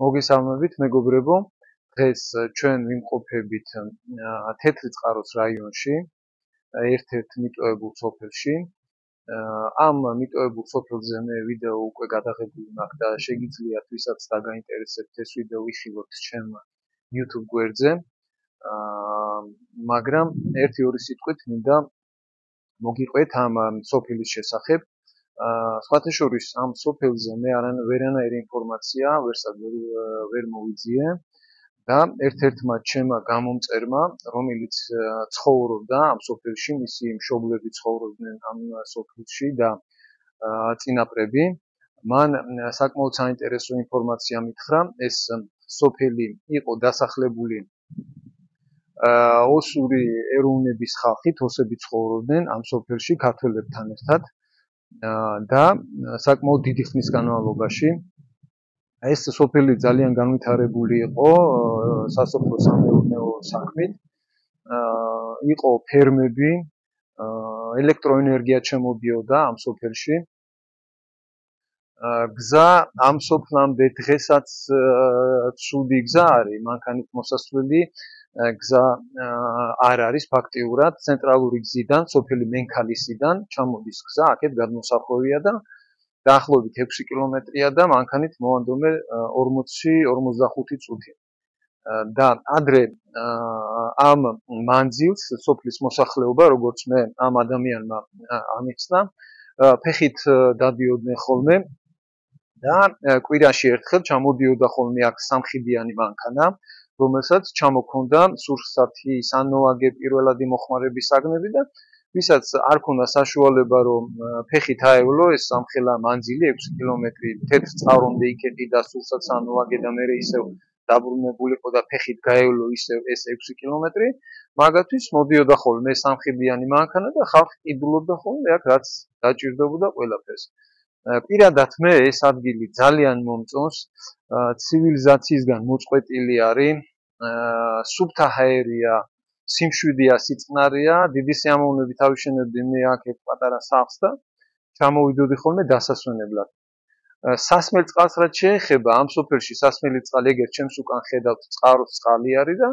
მოგესალმებით მეგობრებო, დღეს ჩვენ ვიმყოფებით თეთრი წყაროს რაიონში, ერთ-ერთ მიტოვებულ სოფელში. ამ მიტოვებულ სოფელზე მე ვიდეო უკვე გადაღებული მაქვს და შეგიძლიათ ვისაც დაგაინტერესებთ ეს ვიდეო ვიხილოთ ჩემ YouTube გვერდზე. მაგრამ ერთი-ორი სიტყვით მინდა მოგიყვეთ ამ სოფლის შესახებ. სხვათა შორის ამ სოფელზე მე ვერანაირი ინფორმაცია ვერ მოვიძიე და ერთ-ერთმა ჩემმა გამომწერმა, რომელიც ცხოვრობდა ამ სოფელში, მისი მშობლები ცხოვრობდნენ ამ სოფელში და წინაპრები, მან საკმაოდ საინტერესო ინფორმაცია მითხრა. ეს სოფელი იყო დასახლებული ოსური ეროვნების ხალხით, ოსები ცხოვრობდნენ ამ სოფელში ქართველებთან ერთად. და საკმაოდ დიდი ხნის განმავლობაში ეს სოფელი ძალიან განვითარებული იყო სასოფლო-სამეურნეო საქმით. იყო ფერმები, ელექტროენერგია შემოდიოდა ამ სოფელში. გზა ამ სოფლამდე დღესაც ცუდი გზა არის, მანქანით მოსასვლელი გზა არ არის ფაქტიურად. ცენტრალური გზიდან, სოფელი მენქალისიდან ჩამოდის გზა, აქეთ გადმოსახვევია და დაახლოებით 6 კილომეტრია და მანქანით მოვანდომე 40-45 წუთი. და ადრე ამ მანძილს სოფლის მოსახლეობა, როგორც მე ამ ადამიანმა ამიხსნა, ფეხით დადიოდნენ ხოლმე და კვირაში ერთხელ ჩამოდიოდა ხოლმე აქ სამხიდიანი მანქანა, რომელსაც ჩამოქონდა სურსათი, სანოაგე, პირველადი მოხმარების საგნები და ვისაც არ ქონდა საშუალება რომ ფეხით აევლო ეს სამხელა მანძილი 6 კილომეტრი თეთრ წყარომდე იქეყიდა სურსათ სანოაგე და მერე ისევ დაბრუნებულიყო და ფეხით გაევლო ისევ ეს 6 კილომეტრი, მაგათთვის მოდიოდა ხოლმე სამხიდიანი მანქანა და ხალხი ყიდულობდა ხოლმე აქ რაც დაჭირდებოდა ყველაფერს. პირადად მე ეს ადგილი ძალიან მომწონს, ცივილიზაციისგან მოწყვეტილი არის, სუფთა ჰაერია, სიმშვიდეა, სიწყნარია, დიდი სიამოვნებით ავიშენებდი მე აქ ერთ პატარა სახლს და ჩამოვიდოდი ხოლმე დასასვენებლად. სასმელ წყალს რაც შეეხება, ამ სოფელში სასმელი წყალი ეგერ ჩემს უკან ხედავთ წყაროს წყალი არის და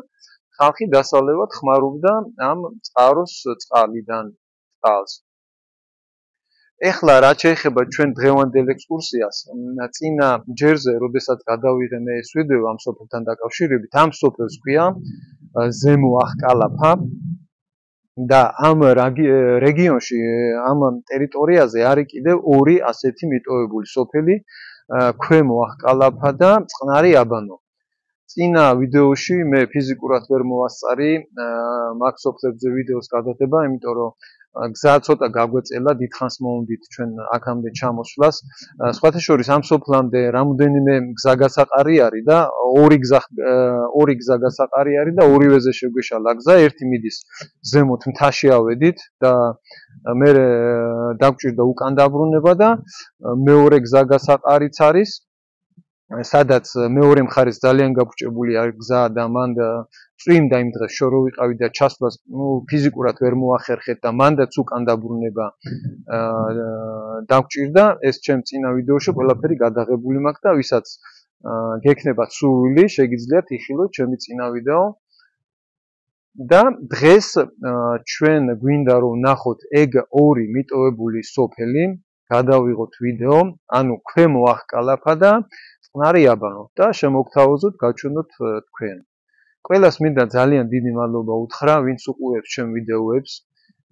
ხალხი დასალევად ხმარობდა ამ წყაროს წყალიდან წყალს. ეხლა რაც შეეხება ჩვენ დღევანდელ ექსკურსიას, წინა ჯერზე, როდესაც გადავიღე მე ეს ვიდეო ამ სოფელთან დაკავშირებით, ამ სოფელს ქვია ზემო ახკალაფა და ამ რეგიონში, ამ ტერიტორიაზე არის კიდევ ორი ასეთი მიტოვებული სოფელი, ქვემო ახკალაფა და წყნარი აბანო. წინა ვიდეოში მე ფიზიკურად ვერ მოვასწარი მაგ სოფლებზე ვიდეოს გადაღება, იმიტომ რომ გზა ცოტა გაგვეწელა, დიდხანს მოვუნდით ჩვენ აქამდე ჩამოსვლას. სხვათა შორის ამ სოფლამდე რამოდენიმე გზაგასაყარი არის და ორი გზაგასაყარი არის და ორივეზე შეგვეშალა გზა, ერთი მიდის ზემოთ მთაში ავედით და მე დაგვჭირდა უკან დაბრუნება და მეორე გზაგასაყარიც არის, სადაც მეორე მხარეს ძალიან გაბჭებული არის გზა და მან წვიმდა იმ დღეს შორო ვიყავი და ჩასვლას ფიზიკურად ვერ მოახერხეთ და მანდაც უკან დაბრუნება დაგვჭირდა. ეს ჩემ წინა ვიდეოში ყველაფერი გადაღებული მაქვს და ვისაც გექნება სურვილი, შეგიძლიათ იხილოთ ჩემი წინა ვიდეო. და დღეს ჩვენ გვინდა რომ ნახოთ ეგ ორი მიტოვებული სოფელი, გადავიღოთ ვიდეო, ანუ ქვემო ახკალაფა და წყნარი აბანო და შემოგთავაზოთ, გაჩვენოთ თქვენ. ყველას მინდა ძალიან დიდი მადლობა უთხრა, ვინც უყურებს ჩემ ვიდეოებს,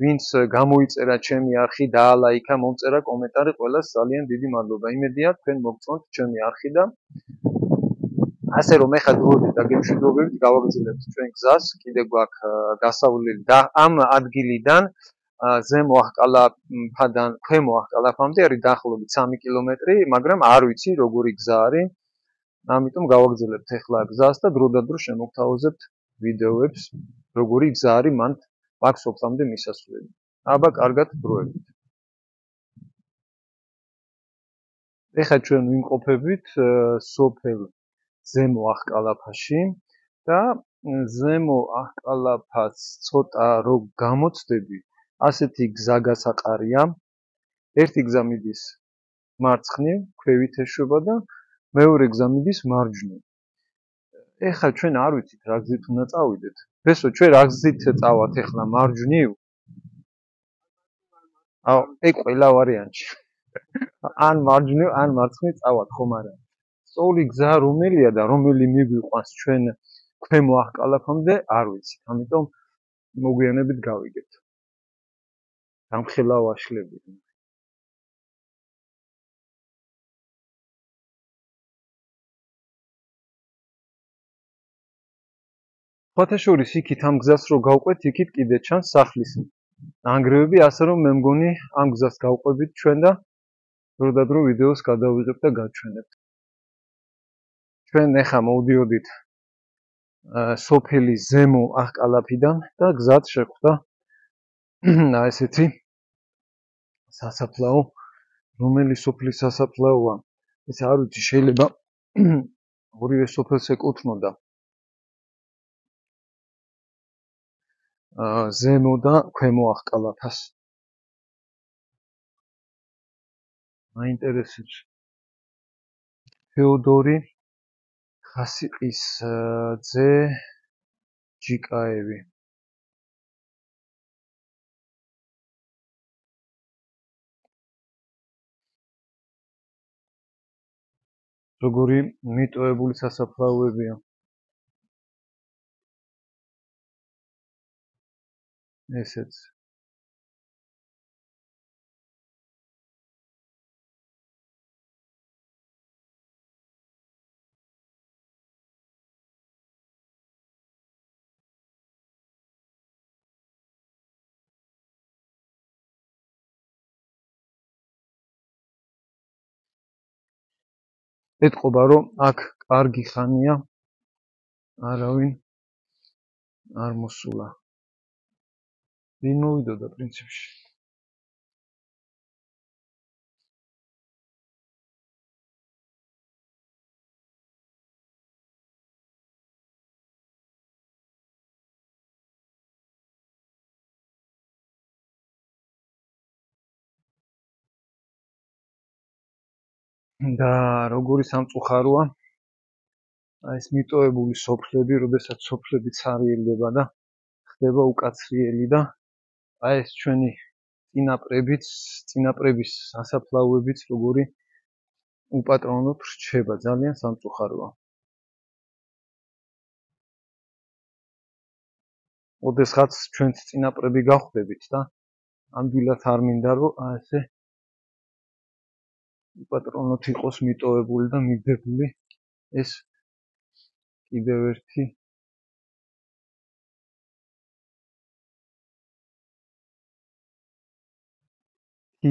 ვინც გამოიწერა ჩემი არხი, დაალაიქა, მომწერა კომენტარი, ყველას ძალიან დიდი მადლობა. იმედია თქვენ მოგწონთ ჩემი არხი და ასე რომ ეხლა დროებით და გემშვიდობებით გავაგრძელებთ ჩვენ გზას, კიდე გვაქვს გასავლელი და ამ ადგილიდან ზემო ახკალაფადან ქვემო ახკალაფამდე არის დაახლოებით 3 კილომეტრი, მაგრამ არ ვიცი როგორი გზა არის. ამიტომ გავაგრძელებთ ეხლა გზას და დროდადრო შემოგთავაზებთ ვიდეოებს, როგორი გზა არის მაგ სოფლამდე მისასვლელი. აბა, კარგად დროებით. ეხლა ჩვენ ვიმყოფებით სოფელ ზემო ახკალაფაში და ზემო ახკალაფას ცოტა რო გამოცდები, ასეთი გზაგასაყარია. ერთი გზა მიდის მარცხნივ, ქვევით ეშვება და მეორე გზა მიდის მარჯვნივ. ეხლა ჩვენ არ ვიცით რა გზით უნდა წავიდეთ. ბესო, ჩვენ რა გზით წავალთ ეხლა მარჯვნივ? აუ, ეგ ყველა ვარიანტი. ან მარჯვნივ, ან მარცხნივ წავალთ, ხომ არა? სწორი გზა რომელია და რომელი მიგვიყვანს ჩვენ ქვემო ახკალაფამდე, არ ვიცით. ამიტომ მოგვიანებით გავიგებთ. გამხელა ვაშლებით. ფათაშორის იქით ამ გზას რო გავყვეთ, იქით კიდე ჩანს სახლის ნანგრევები, ასე რომ მე მგონი ამ გზას გავყვებით ჩვენ და დრო და დრო ვიდეოს გადავიღებთ და გაჩვენებთ. ჩვენ ახლა მოვდიოდით სოფელი ზემო ახკალაფიდან და გზად შეხვდა ესეთი სასაფლაო, რომელი სოფლის სასაფლაოა. ეს არ ვიცი, შეიძლება ორივე სოფელს ეკუთვნოდა. ზემო და ქვემო ახკალაფას. მაინტერესებს თეოდორი ხასიყის ძე ჯიკაევი. როგორი მიტოვებული სასაფლაოებია. ესეც. ეთყობა, რომ აქ კარგი ხანია არავინ არ მოსულა. ვინ მოვიდოდა პრინციპში? და როგორი სამწუხაროა ეს მიტოვებული სოფლები, როდესაც სოფლები ცარიელდება და ხდება უკაცრიელი და ეს ჩვენი წინაპრების სასაფლაოებიც როგორი უპატრონოდ რჩება, ძალიან სამწუხაროა. ოდესღაც ჩვენც წინაპრები გავხდებით და ამდვილად არ მინდა რომ ესე უპატრონოდ იყოს მიტოვებული და მიგდებული ეს კიდევ ერთი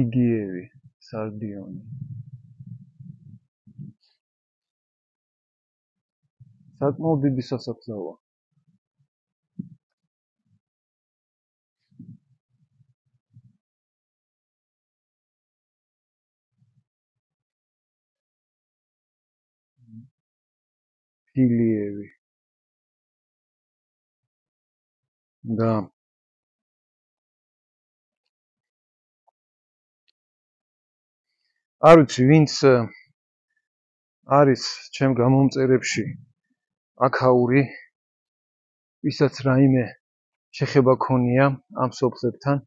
იგიევი სარდიონი. საკმაოდ დიდი სასაფლაოა. ფილიევი და არ ვიცი ვინც არის ჩემ გამომწერებში აქაური, ვისაც რაიმე შეხება ქონია ამ სოფლებთან,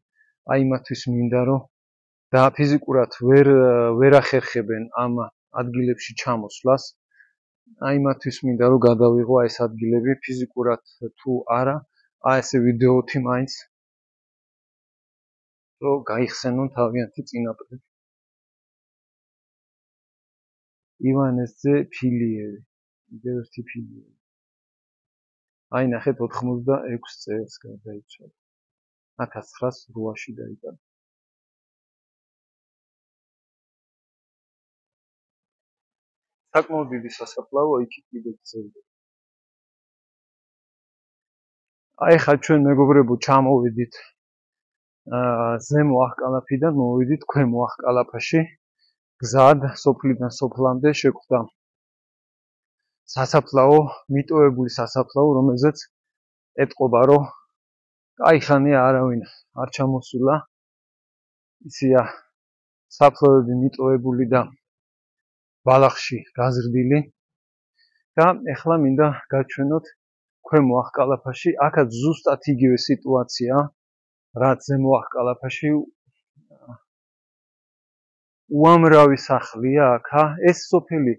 აი მათთვის მინდა რომ და ფიზიკურად ვერ ახერხებენ ამ ადგილებში ჩამოსვლას. აი მათთვის მინდა რომ გადავიღო ეს ადგილები ფიზიკურად თუ არა, ესე ვიდეოთი მაინც რომ გაიხსენონ თავიანთი წინაპრები. ივანესძე ფილიევი, კიდევ ერთი ფილიევი. აი ნახეთ 86 წელს გარდაიცვალა. 1908-ში დაიბადა. საკმაოდ დიდი სასაფლაოა, იქით კიდე გრძელდება. აი ხა ჩვენ მეგობრებო ჩამოვიდით ზემო ახკალაფიდან, მოვიდით ქვემო ახკალაფაში. გზად სოფლიდან სოფლამდე შეხვდა სასაფლაო, მიტოვებული სასაფლაო, რომელზეც ეტყობა რომ აი ხანია არავინ არ ჩამოსულა. იცია საფლავები მიტოვებული და ბალახში გაზრდილი. და ეხლა მინდა გაჩვენოთ ქვემო ახკალაფაში, აქაც ზუსტად იგივე სიტუაცია, რაც ზემო ახკალაფაში უამრავი სახლია აქ. ეს სოფელი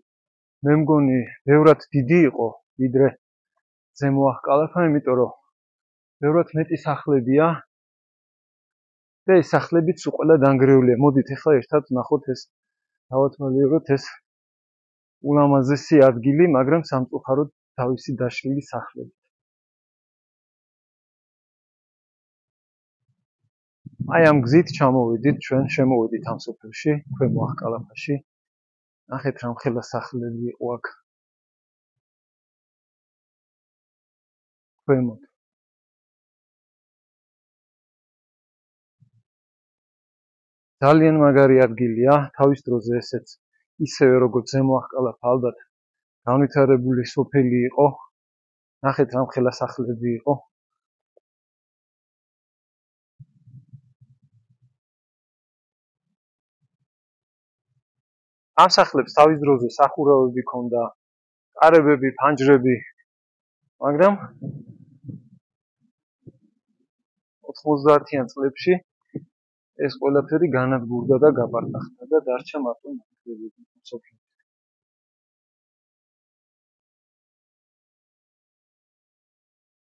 მე მგონი ბევრად დიდი იყო, ვიდრე ზემო ახკალაფა, იმიტომ რომ ბევრად მეტი სახლებია და ეს სახლებიც ყველა დანგრეულია. მოდით ეხლა ერთად ვნახოთ ეს, დავათვალიეროთ ეს ულამაზესი ადგილი, მაგრამ სამწუხაროდ თავისი დაშლილი სახლები. აი ამ გზით ჩამოვიდით, ჩვენ შემოვიდით ამ სოფელში, ქვემო ახკალაფაში. ნახეთ რამხელა სახლები იყო აქ. ქვემოთ. ძალიან მაგარი ადგილია, თავის დროზე ესეც ისევე როგორც ზემო ახკალაფა ალბათ განვითარებული სოფელი იყო. ნახეთ რამხელა სახლები იყო. ამ სახლებს თავის დროზე სახურავები ჰქონდა, კარებები, ფანჯრები, მაგრამ 90-იან წლებში ეს ყველაფერი განადგურდა და გაბარდახდა და დარჩა მარტო ნანგრევები სოფელი.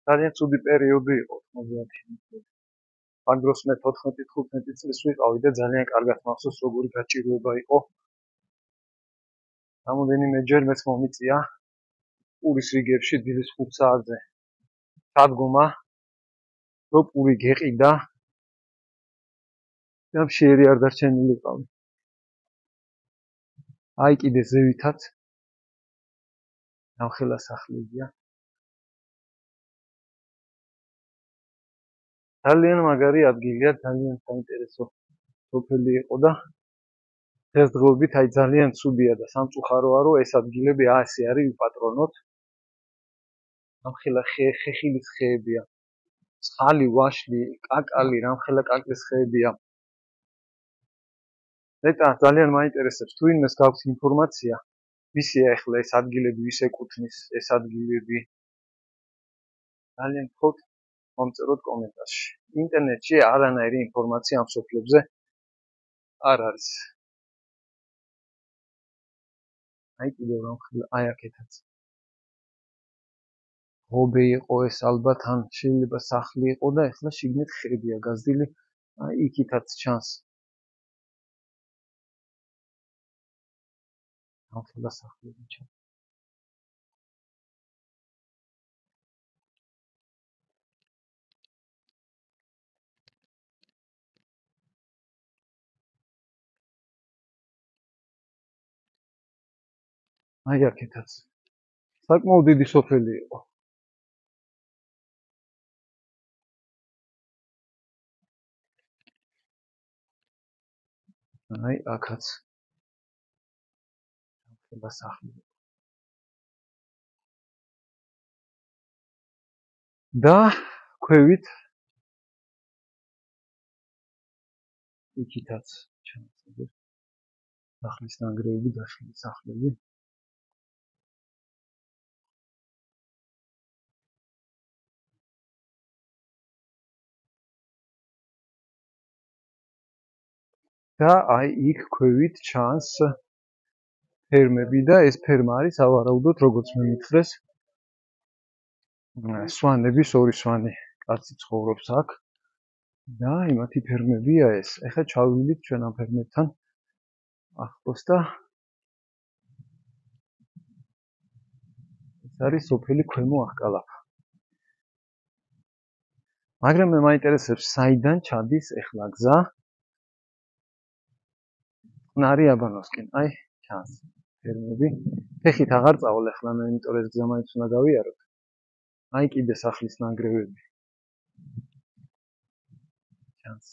ძალიან ცუდი პერიოდი იყო 90-იანი წლები. ამ დროს მე 14-15 წლის ვიყავი და ძალიან კარგად მახსოვს როგორი გაჭირვება იყო. რამოდენიმეჯერ მეც მომიწია პურის რიგებში დილის 5 საათზე სადგომა, რომ პური გეყიდა და მშიერი არ დარჩენილიყავი. აი კიდე ზევითაც რამხელა სახლებია. ძალიან მაგარი ადგილია, ძალიან საინტერესო სოფელი იყო და დღესდღეობით აი ძალიან ცუდია და სამწუხაროა, რომ ეს ადგილები ასე არის უპატრონოთ. რამხელა ხეხილის ხეებია, წყალი, ვაშლი, კაკალი, რამხელა კაკლის ხეებია. ნეტა ძალიან მაინტერესებს, თუ ვინმეს გაქვს ინფორმაცია, ვისია ახლა ეს ადგილები, ვის ეკუთვნის ეს ადგილები. ძალიან გთხოვთ მომწეროთ კომენტარში. ინტერნეტში არანაირი ინფორმაცია ამ სოფლებზე არ არის. აი კიდევ რამხელა, აი აქეთაც. ღობე იყო ეს ალბათ, ან შეიძლება სახლი იყო და ეხლა შიგნით ხებია გაზრდილი, აი იქითაც ჩანს. რამხელა სახლები ჩანს. აი აქეთაც. საკმაოდ დიდი სოფელი იყო. აი აქაც. რამხელა სახლი. და ქვევით იქითაც ჩანს. სახლის ნანგრევები, დაშლილი სახლები. და აი იქ ქვევით ჩანს ფერმები და ეს ფერმა არის ავარაუდოდ, როგორც მე მითხრეს, სვანების ორი სვანი კაცი ცხოვრობს აქ და იმათი ფერმებია ეს. ეხლა ჩავივლით ჩვენ ამ ფერმებთან ახლოს და ეს არის სოფელი ქვემო ახკალაფა. მაგრამ მე მაინტერესებს, საიდან ჩადის ეხლა გზა წყნარი აბანოსკენ. აი ჩანს ფერმები. ფეხით აღარ წავალ ეხლა მე, იმიტომ რომ ეს გზა მაინც უნდა გავიაროთ. აი კიდე სახლის ნანგრევები. ჩანს.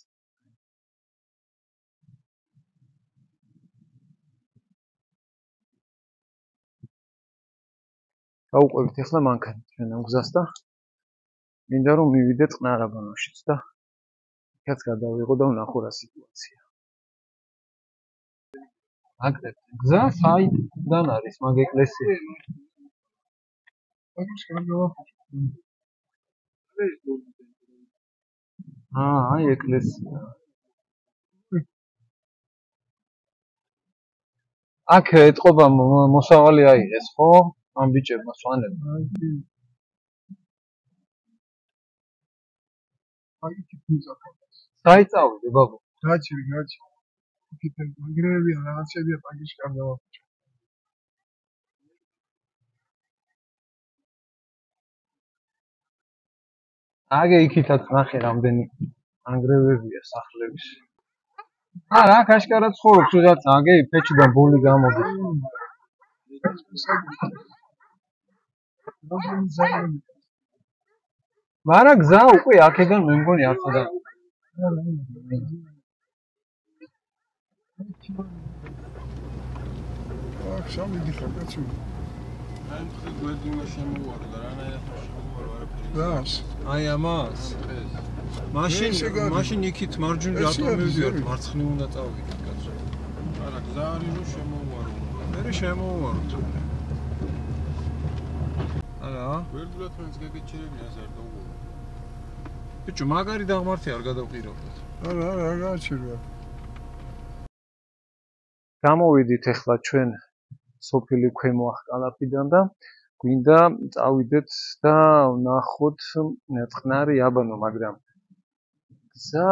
გავუყვებით ეხლა მანქანით ჩვენ ამ გზას და მინდა რომ მივიდე წყნარ აბანოშიც და იქაც გადავიღო და ვნახო რა სიტუაცია. აგდეთ გზა საიდან არის მაგ ეკლესიაში? აი ეკლესია. აქ ეთყობა მოსავალი აიღეს, ხო? ამ ბიჭებმა სვანებმა. საიწავიდე ბაბუ. გაჩი. იქით აგრევია რაღაცებია პაგიში კარგა. აგე იქითაც ნახე რამდენი ანგრევებია სახლების. რა კაშკარა ცხოვრობს ვიღაც აგე ფეჩიდან ბული გამოდის. მაგრამ გზა უკვე აქედან მე მგონი არ ხდება. აქ სამი ხარ კაცო. აი მხოლოდ გვერდიმა შემოვარო და რანაირად შემოვარო არაფერი. დას. აი ამას. მაშინ იქით მარჯვნივ რატომ მივიდივართ? მარცხნივ უნდა წავიდეთ კაცო. არა, გზა არის რომ შემოვარო. მე შემოვარო. არა? გვერდულად მაინც გაგეჩერებია ზარ დაუგო. ბიჭო, მაგარი დაღმართი არ გადავყირავდეთ. არა, გააჩერვა. გამოვიდით ახლა ჩვენ სოფელი ქვემო ახკალაფიდან და გვინდა წავიდეთ და ვნახოთ წყნარი აბანო, მაგრამ გზა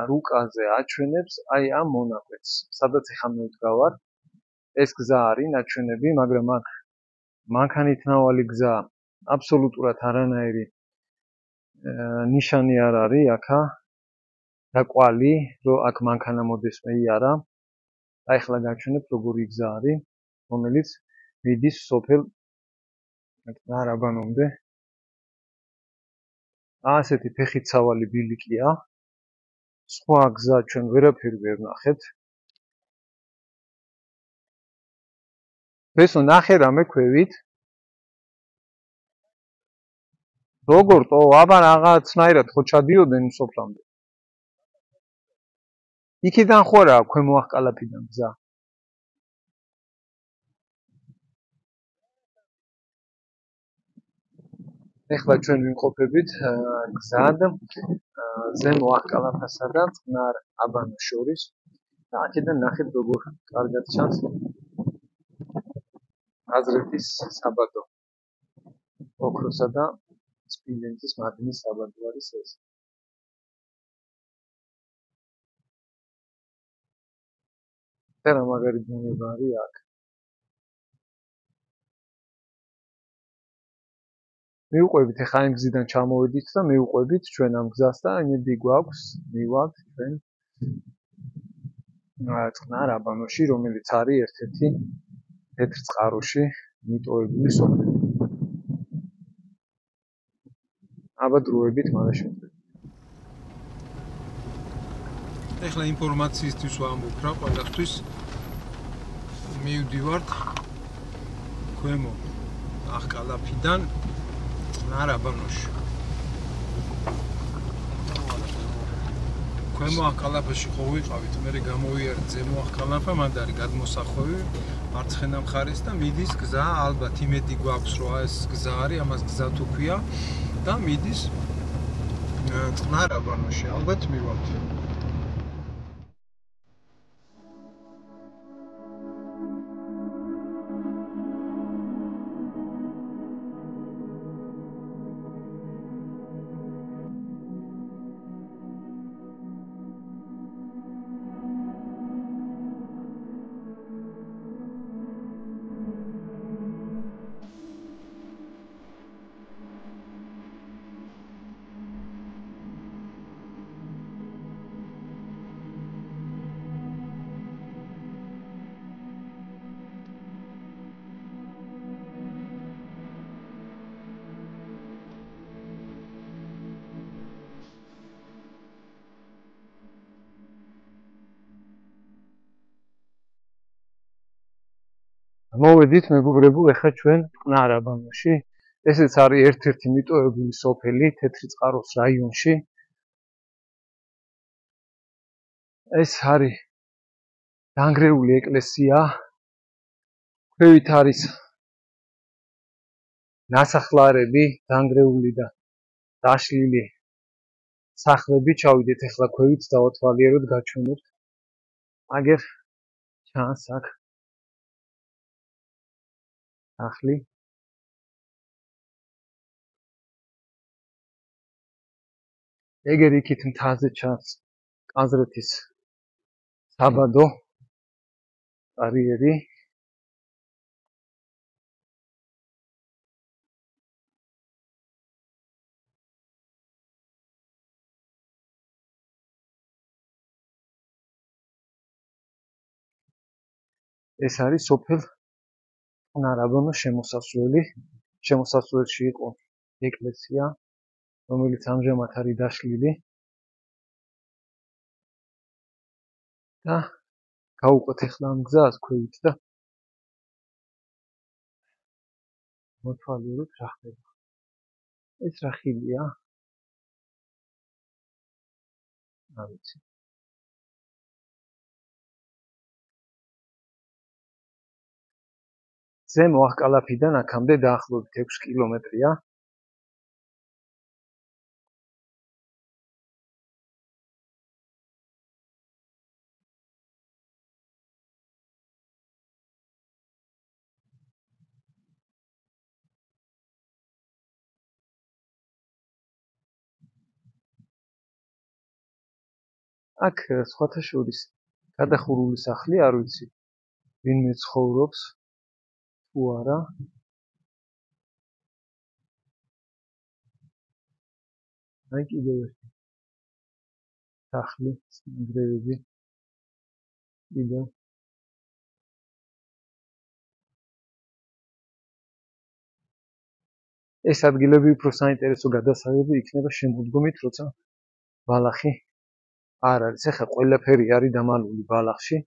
რუკაზე აჩვენებს აი ამ მონაკვეთს. სადაც ახლა მე ვდგავარ, ეს გზა არის ნაჩვენები, მაგრამ აქ მანქანითნავალი გზა აბსოლუტურად არანაირი ნიშანი არ არის აქა და კვალი, რომ აქ მანქანა მოდეს მე არა. აი ახლა გაჩვენებ როგორი გზა არის, რომელიც მიდის სოფელ ნარაბანომდე. ასეთი ფეხით სავალი ბილიკია. სხვა გზა ჩვენ ვერაფერი ვერ ნახეთ. ესო ნახე რამე ქვევით. როგორ თო აბა რაღაცნაირად ხო ჩადიოდნენ სოფლამდე. იქიდან ხო რა ქვემო ახკალაფიდან გზა. ეხლა ჩვენ ვიმყოფებით გზად ზემო ახკალაფასა და წყნარ აბანოს შორის. და აქედან ნახეთ როგორ კარგად ჩანს აზრეთის საბადო. ოქროსა და სპილენძის მადნის საბადო არის ეს. და მაგარი ბუნება არის აქ. მივყვებით ახლა იმ გზიდან ჩამოვედით და მივყვებით ჩვენ ამ გზას და იმედი გვაქვს მივალთ ჩვენ წყნარ აბანოში, რომელიც არის ერთ-ერთი თეთრ წყაროში მიტოვებული სოფელი. აბა დროებით მალე შევხვდებით. ეხლა ინფორმაციისთვის ვამბობ რა ყველასთვის. მივდივართ ქვემო ახკალაფიდან წყნარ აბანოში. ქვემო ახკალაფაში ხო ვიყავით, მე გამოვიარეთ ზემო ახკალაფა, მანდ არის გადმოსახვევი მარცხენა მხარეს და მიდის გზა, ალბათ იმედი გვაქვს რომ ეს გზა არის, ამას გზა თუ ქვია და მიდის წყნარ აბანოში, ალბათ მივალთ. მოვედით მეგობრებო, ახლა ჩვენ წყნარ აბანოში. ესეც არის ერთ-ერთი მიტოვებული სოფელი თეთრი წყაროს რაიონში. ეს არის დანგრეული ეკლესია. ქვევით არის ნასახლარები, დანგრეული და დაშლილი სახლები, ჩავიდეთ ახლა ქვევით დავათვალიეროთ, გაჩვენებთ. აგერ ჩანს აქ სახლი. ეგერ იქით მთაზე ჩანს კაზრეთის საბადო, კარიერი. ეს არის სოფელ ყნარაბანოს შემოსასვლელი. შემოსასვლელში იყო ეკლესია, რომელიც ამჟამად არის დაშლილი და გავუყვეთ ახლა ამ გზას ქვევით და მოვთვალიეროთ რა ხდება. ეს რა ხილია? არ ვიცი. ზემო ახკალაფიდან აქამდე დაახლოებით 6 კილომეტრია. აქ სხვათა შორის გადახურული სახლი, არ ვიცი ვინმე ცხოვრობს თუ არა. აი კიდევ ერთი სახლი, ნანგრევები. კიდევ ეს ადგილები უფრო საინტერესო გადასაღები იქნება შემოდგომით, როცა ბალახი არ არის. ახლა ყველაფერი არის დამალული ბალახში.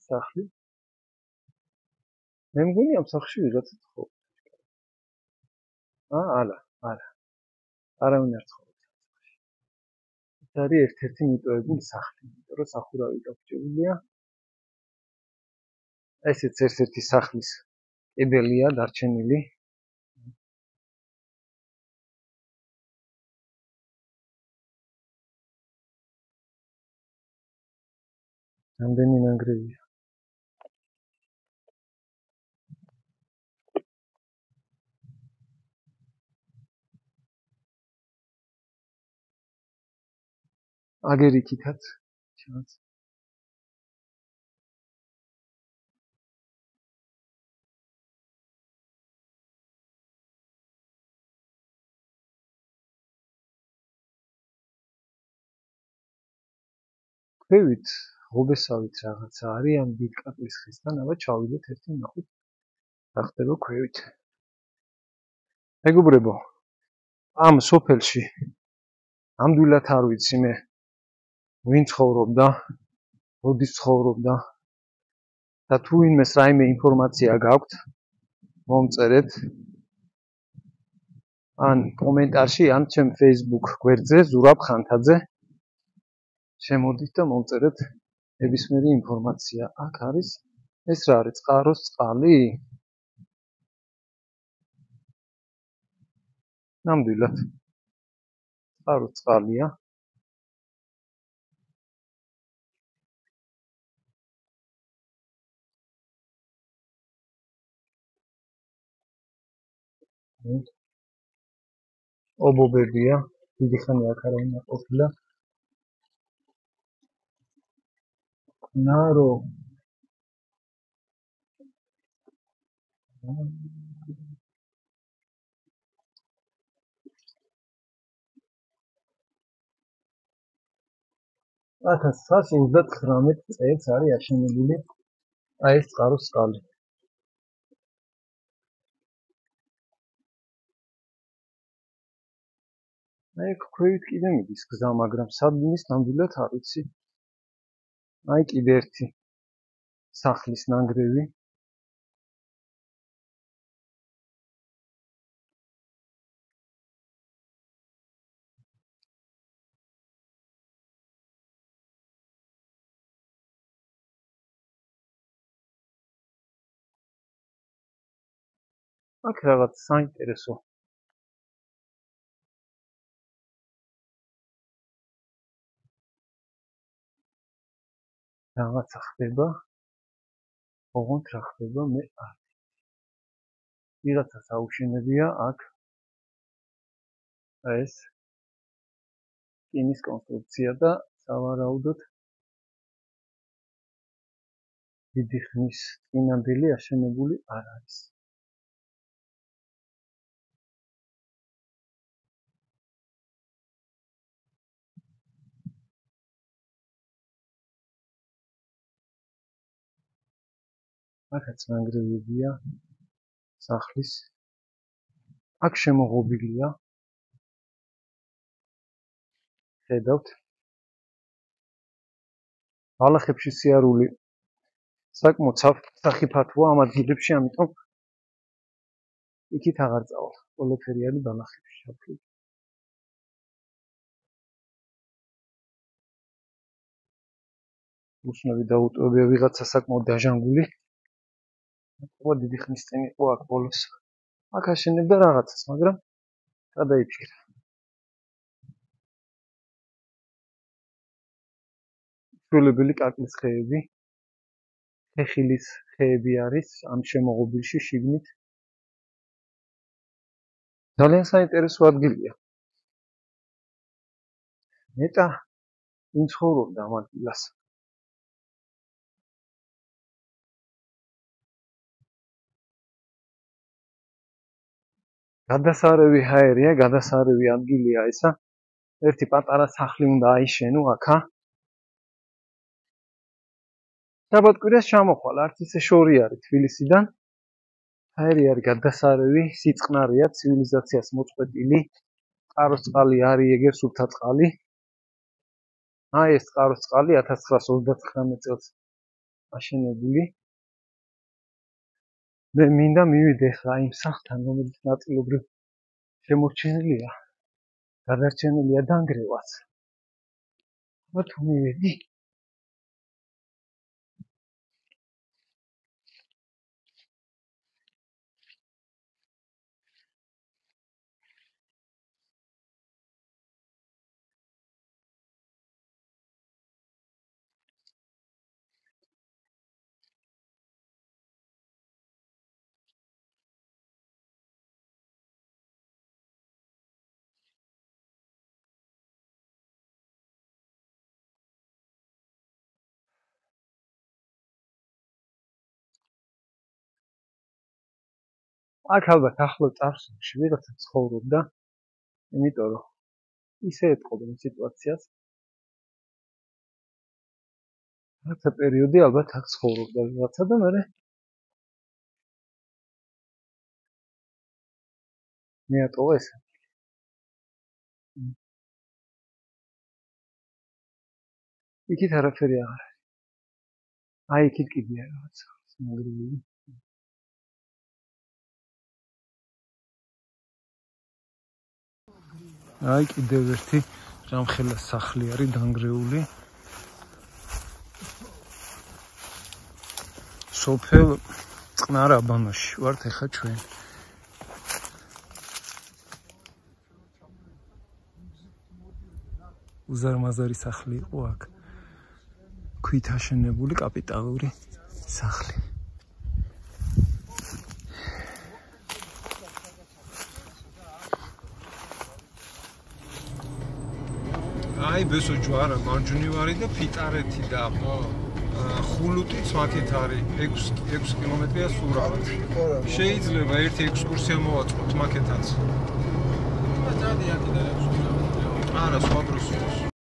სახლი. მე მგონი ამ სახლში ვიღაცა ცხოვრობს. არა. არავინ არ ცხოვრობს. ეს არის ერთ-ერთი მიტოვებული სახლი, იმიტომ რომ სახურავი გაბჭებულია. ესეც ერთ-ერთი სახლის კედელია დარჩენილი. რამდენი ნანგრევია. აგერ იქითაც ჩანს. ქვევით ღობესავით რაღაცა არის ამ დიდ კაკლის ხესთან, აბა ჩავიდეთ ერთი ნახოთ რა ხდება ქვევით. მეგობრებო, ამ სოფელში ამდვილად არ ვიცი მე ვინ ცხოვრობდა, როდის ცხოვრობდა და თუ ვინმეს რაიმე ინფორმაცია გაქვთ, მომწერეთ ან კომენტარში, ან ჩემ Facebook გვერდზე ზურაბ ხანთაძე. შემოდით და მომწერეთ ნებისმიერი ინფორმაცია. აქ არის ეს რა არის? წყაროს წყალი? ნამდვილად წყაროს წყალია. ობობებია, დიდი ხანი აქ არავინ არ ყოფილა. ნარო ათ 1939 წელს არის აშენებული აი ეს წყაროს წყალი. აი ქვევით კიდე მიდის გზა, მაგრამ სად მიდის ნამდვილად არ ვიცი. აი კიდე ერთი სახლის ნანგრევი. აქ რაღაც საინტერესო რაღაცა ხდება. ოღონდ რა ხდება მე არ ვიცი. ვიღაცას აუშენებია აქ ეს რკინის კონსტრუქცია და სავარაუდოდ დიდი ხნის წინანდელი აშენებული არ არის. აქაც ნანგრევებია სახლის. აქ შემოღობილია. ხედავთ. ბალახებში სიარული საკმაოდ სახიფათოა ამ ადგილებში, ამიტომ იქით აღარ წავალ. ყველაფერი არის ბალახებში ჩაფლული. უსმები დაუტოვებია ვიღაცა საკმაოდ დაჟანგული. ყოა დიდი ხნის წინ იყო აქ ბოლოს. აქ აშენებდა რაღაცას, მაგრამ გადაიფიქრა. სრულებელი კაკლის ხეები. ხეხილის ხეები არის ამ შემოღობილში შიგნით. ძალიან საინტერესო ადგილია. ნეტა ვინ ცხოვრობდა ამ ადგილას. გადასარევი ჰაერია, გადასარევი ადგილია ესა. ერთი პატარა სახლი უნდა აიშენო აქა. შაბათ-კვირას ჩამოხვალ, არც ისე შორი არის თბილისიდან. ჰაერი არის გადასარევი, სიწყნარია, ცივილიზაციას მოწყვეტილი. წყაროს წყალი არის ეგერ სუფთა წყალი. აი ეს წყაროს წყალი 1939 წელს აშენებული. მე მინდა მივიდე ხა იმ სახლთან, რომელიც ნაწილობრივ შემორჩენილია. გადარჩენილია დანგრევაც. აბა თუ მივედი. აქ ალბათ ახლო წარსულში ვიღაცა ცხოვრობდა, იმიტომ რომ ისე ეთყობენ სიტუაციას. რაღაცა პერიოდი ალბათ აქ ცხოვრობდა ვიღაცა და მერე მეატოვა ეს. იქით არაფერი აღარ არის. აი იქით კიდეა რაღაცა ნანგრევები. აი კიდევ ერთი რამხელა სახლი არის დანგრეული. სოფელ წყნარ აბანოში ვართ ეხა ჩვენ. უზარმაზარი სახლი იყო აქ. ქვით აშენებული კაპიტალური სახლი. აი ბესო ჯვარა მარჯვნივ არის და ფიტარეთი და ხულუტიც მაქეთ არის 6 კილომეტრია სურავად. შეიძლება ერთი ექსკურსია მოვაწყოთ მაქეთაც. არა, სხვა დროს.